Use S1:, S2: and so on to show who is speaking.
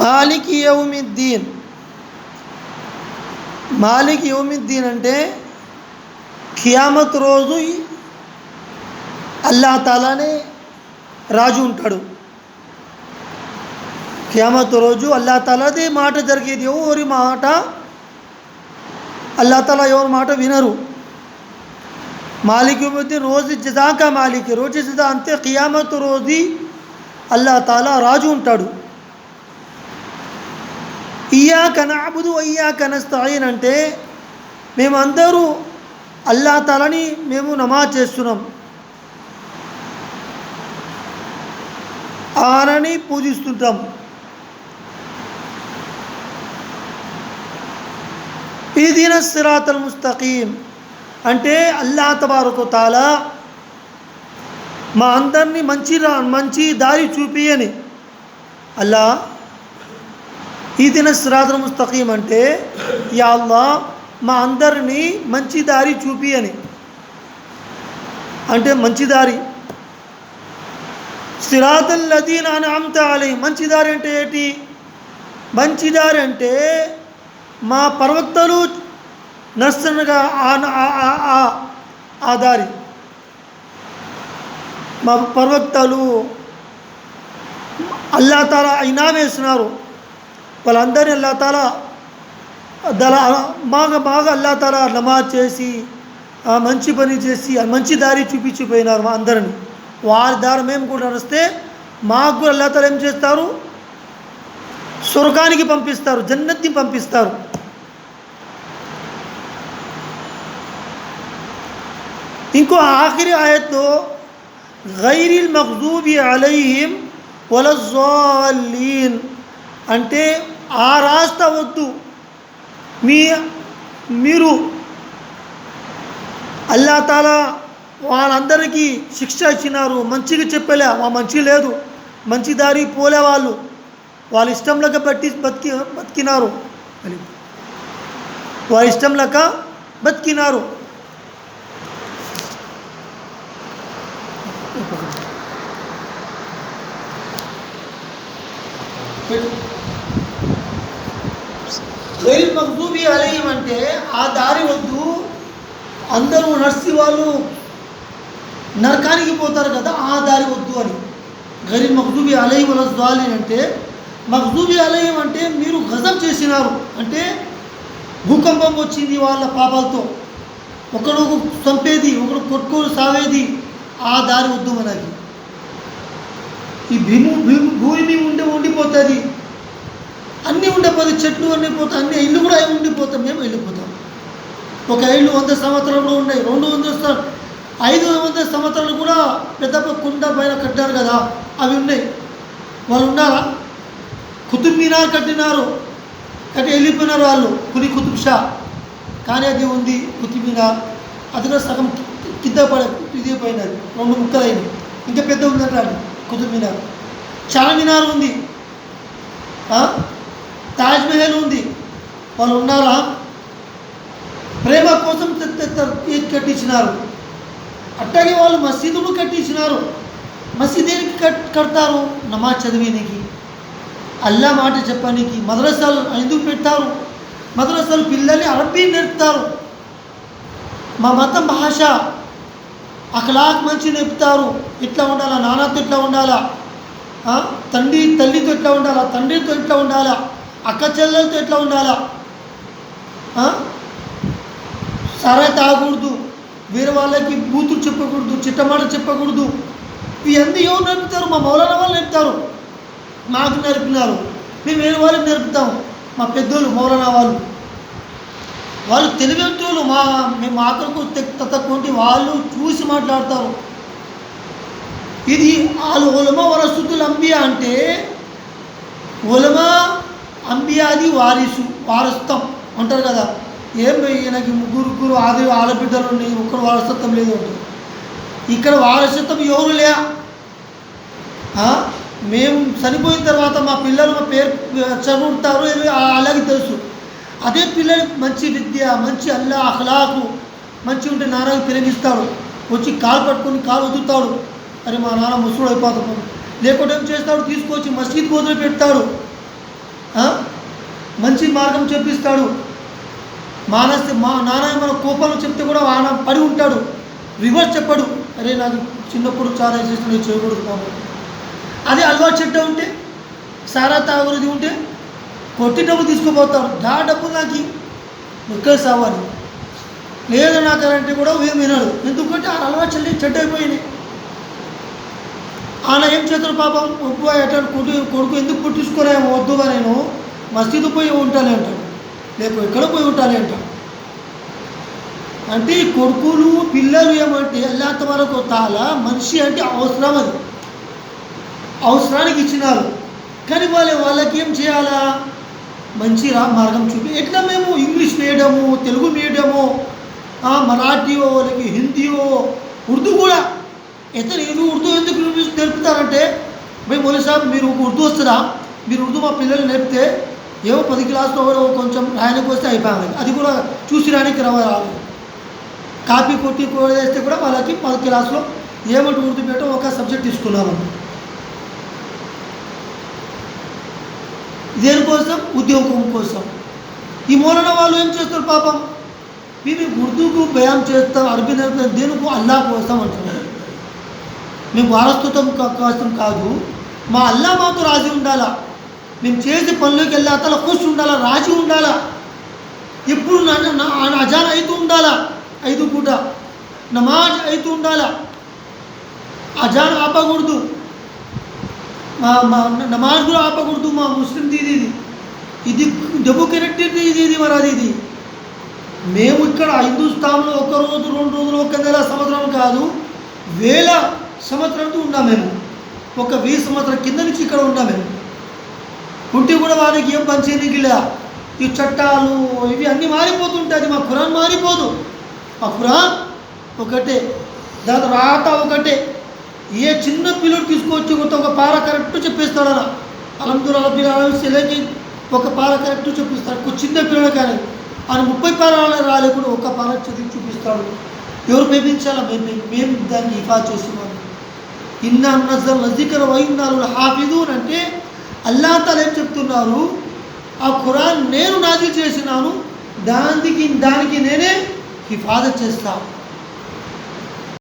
S1: మాలిక్ యౌమిద్దీన్. మాలిక్ యౌమిద్దీన్ అంటే ఖియామత్ రోజు అల్లాహ్ తాలానే రాజు ఉంటాడు. ఖియామత్ రోజు అల్లాహ్ తాలాదే మాట జరిగేది. ఎవరి మాట అల్లాహ్ తాలా ఎవరి మాట వినరు. మాలిక్ యౌమిద్దీన్ రోజు జజా కా మాలిక్, రోజు జజా అంతే. ఖియామత్ రోజు అల్లాహ్ తాలా రాజు ఉంటాడు. ఇయ్యాక నఅబుదు వ ఇయ్యాక నస్తഈన్ అంటే మేమందరూ అల్లాహ్ తాలాని మేము నమాజ్ చేస్తున్నాం, ఆయనని పూజిస్తుంటాం. ఇహ్దిన సిరాతల్ ముస్తఖీమ్ అంటే అల్లాహ్ తబారక వ తఆలా మా అందరినీ మంచి దారి చూపియని. అల్లాహ్ ఇహ్దిన సిరాతల్ ముస్తఖీమ్ అంటే యా అల్లాహ్ మా అందరినీ మంచి దారి చూపియని, అంటే మంచి దారి. సిరాతల్ లదీన అన్అమ్త అలైహిం, మంచి దారి అంటే ఏంటి? మంచి దారి అంటే మా ప్రవక్తలు నడుస్తున్నగా ఆ దారి. మా ప్రవక్తలు అల్లాహ్ తాలా ఇనాం వేస్తున్నారు, వాళ్ళందరినీ అల్లాహ్ తాలా బాగా అల్లాహ్ తాలా నమాజ్ చేసి మంచి పని చేసి మంచి దారి చూపించిపోయినారు మా అందరిని. వారి దారి మేము కూడా నడిస్తే మాకు కూడా అల్లాహ్ తాలా ఏం చేస్తారు? స్వర్గానికి పంపిస్తారు, జన్నత్ని పంపిస్తారు. ఇంకో ఆఖరి ఆయత్లో గైరిల్ మగ్జూబి అలైహిం వలజ్జాలీన్ అంటే ఆ రాస్తా వద్దు, మీరు అల్లాహ్ తాలా వాళ్ళందరికీ శిక్ష ఇచ్చినారు, మంచిగా చెప్పలే, మంచి లేదు, మంచి దారి పోలే, వాళ్ళ ఇష్టంలాగా బతికినారు, వాళ్ళ ఇష్టంలాగా బతికినారు. గైర్ మగ్జూబి అలైహిం అంటే ఆ దారి వద్దు, అందరూ నడిచి వాళ్ళు నరకానికి పోతారు కదా, ఆ దారి వద్దు అని. గైర్ మగ్జూబి అలైహిం వలజ్జాలీన్ అంటే మగ్జూబి అలైహిం అంటే మీరు గజబ్ చేసినారు, అంటే భూకంపం వచ్చింది వాళ్ళ పాపాలతో, ఒకడు చంపేది, ఒకడు కొట్టుకొని సావేది, ఆ దారి వద్దు మనకి. ఈ భూమి ఉండిపోతుంది, అన్నీ ఉండిపోతాయి, చెట్లు అన్నీ పోతాయి, అన్ని ఇల్లు కూడా ఉండిపోతాం, మేము వెళ్ళిపోతాం. ఒక ఇల్లు 100 సంవత్సరాలు ఉన్నాయి, 500 సంవత్సరాలు కూడా పెద్ద కుండ పైన కట్టారు కదా, అవి ఉన్నాయి. వాళ్ళు ఉన్నారా? కుతుబ్ మీనార్ కట్టి వెళ్ళిపోయినారు వాళ్ళు, కుతుబ్ షా. కానీ అది ఉంది కుతుబ్ మీనార్, అది కూడా సగం కింద ఇదిపోయినది, 2 ముక్కలైనవి. ఇంకా పెద్ద ఉందంటారు కుతుబ్ మీనార్. చార్మినార్ ఉంది, తాజ్మహల్ ఉంది. వాళ్ళు ఉన్నారా? ప్రేమ కోసం కట్టించినారు. అట్లాగే వాళ్ళు మసీదులు కట్టించినారు. మసీదు దేనికి కడతారు? నమాజ్ చదివేనికి, అల్లా మాట చెప్పడానికి. మద్రసాలు ఎందుకు పెడతారు? మద్రసాలు పిల్లల్ని అరబీ నేర్పుతారు, మా మతం భాష అఖలాక్ మంచి నేర్పుతారు. ఎట్లా ఉండాలా, నాన్నతో ఎట్లా ఉండాలా, తల్లితో ఎట్లా ఉండాలా, తండ్రితో ఎట్లా ఉండాలా, అక్క చెల్లెలతో ఎట్లా ఉండాలా, సరే తాగకూడదు, వేరే వాళ్ళకి బూతులు చెప్పకూడదు, చిట్టమాట చెప్పకూడదు. ఇవన్నీ ఎవరు నేర్పుతారు? మా మౌలానా వాళ్ళు నేర్పుతారు, మాకు నేర్పినారు. మేము వేరే వాళ్ళకి నేర్పుతాము, మా పెద్దోళ్ళు మౌలానా వాళ్ళు తెలివివంతులు. మేము ఆఖరికి తక్కువ వాళ్ళు చూసి మాట్లాడతారు. ఇది వాళ్ళు ఉలమా వరసతుల్ అంబియా అంటే ఉలమా అంబియాది వారసత్వం అంటారు కదా. ఏం ఈయనకి ముగ్గురు ఆడబిడ్డలు ఉన్నాయి, ఒక్కరు వారసత్వం లేదు అంటారు. ఇక్కడ వారసత్వం ఎవరు లే. మేము చనిపోయిన తర్వాత మా పిల్లలు మా పేరు చదువుతారు, అలాగే తెలుసు. అదే పిల్లలకి మంచి విద్య, మంచి అఖలాకు మంచి ఉంటే నాన్నకి ప్రేమిస్తాడు, వచ్చి కాలు పట్టుకొని కాలు వదులుతాడు, అరే మా నాన్న ముసలుడు అయిపోతాడు. లేకుంటే ఏం చేస్తాడు? తీసుకొచ్చి మసీద్ వదిలి పెడతాడు. మంచి మార్గం చెప్పిస్తాడు. మా నాన్న మన కోపంలో చెప్తే కూడా ఆయన పడి ఉంటాడు, రివర్స్ చెప్పడు. అరే నాకు చిన్నప్పుడు చాలా చేసిన చేయకూడదు కాబట్టి. అదే అలవాటు చెడ్డ ఉంటే, సారా తాగురుది ఉంటే కొట్టి డబ్బు తీసుకుపోతాడు. డబ్బు నాకు ఎక్కడ సావాలి లేదు నాకంటే కూడా ఏం వినడు. ఎందుకంటే ఆ అలవాటు చెడ్డ అయిపోయినాయి. ఆయన ఏం చేస్తాడు పాపం, ఉప్పు ఎట్లా కొడుకు ఎందుకు పుట్టించుకోలేమో వద్దుగా నేను మసీదు పోయి ఉంటానే అంటాడు, లేకపోతే ఎక్కడ పోయి ఉంటానే అంటాడు. అంటే కొడుకులు పిల్లలు ఏమంటే అల్లాంత వరకు తాలా మనిషి అంటే అవసరం, అది అవసరానికి ఇచ్చినారు. కానీ వాళ్ళకి ఏం చేయాలా, మంచి మార్గం చూపి. ఎట్లా మేము ఇంగ్లీష్ మీడియము, తెలుగు మీడియము, మరాఠీయో లేకపోతే హిందీయో ఉర్దూ కూడా ఇది ఉర్దూ ఎందుకు నేర్పుతారంటే, భయ్ మౌలీ సాబ్ మీరు ఉర్దూ వస్తుందా, మీరు ఉర్దూ మా పిల్లలు నేర్పితే ఏవో 10 క్లాసులో కొంచెం రాయడానికి వస్తే అయిపోయాలి, అది కూడా చూసి రాయడానికి రావాలి. కాపీ కొట్టి వేస్తే కూడా వాళ్ళకి 10 క్లాసులో ఏమంటే ఉర్దూ పెట్టడం ఒక సబ్జెక్ట్ తీసుకున్నాము. దేనికోసం, ఉద్యోగం కోసం. ఈ మూలన వాళ్ళు ఏం చేస్తారు పాపం, మేము ఉర్దూకు బయాన్ చేస్తాం, అరబీ నేర్పుతాం, దేనికి అల్లా కోసం అంటున్నారు. మేము వారసత్వం కోసం కాదు, మా అల్లా మాతో రాజీ ఉండాలా, మేము చేసే పనులకి వెళ్ళా అతను ఖుషి ఉండాలా, రాజీ ఉండాలా, ఎప్పుడు అజాన్ అవుతూ ఉండాలా, 5 పూట నమాజ్ అవుతూ ఉండాలా, అజాన్ ఆపకూడదు, నమాజ్ కూడా ఆపకూడదు. మా ముస్లింది ఇది డబ్బు కరెక్ట్, ఇది మరది ఇది. మేము ఇక్కడ హిందుస్థాన్లో 1 రోజు 2 రోజులు 1 నెల సంవత్సరం కాదు, 1000 సంవత్సరాలతో ఉన్నాం మేము. ఒక 20 సంవత్సరాల కింద నుంచి ఇక్కడ ఉన్నాం మేము. ఉంటే కూడా వారికి ఏం పంచేనికిలే. ఈ చట్టాలు ఇవి అన్నీ మారిపోతుంటాయి. మా ఖురాన్ మారిపోదు. మా ఖురాన్ ఒకటే, దాని రాత ఒకటే. ఏ చిన్న పిల్లడు తీసుకొచ్చి ఒక పార కరెక్ట్ చెప్పేస్తాడు అలా, అల్హమ్దులిల్లాహ్ సెలకి ఒక పార కరెక్ట్ చెప్పిస్తాడు. చిన్న పిల్లడు కానీ ఆయన 30 పారాలు రాలేకుండా ఒక పార చదివి చూపిస్తాడు. ఎవరు పేపించాలా, మేము దాన్ని ఇఫా చేస్తున్నాము. ఇన్నా నజల్నా జిక్ర వ ఇన్నా లహు హాఫిజూన్ అంటే అల్లాహ్ తాలా ఏం చెప్తున్నారు, ఆ ఖురాన్ నేను నాజిల్ చేసినాను, దానికి నేనే హిఫాజత్ చేస్తాను.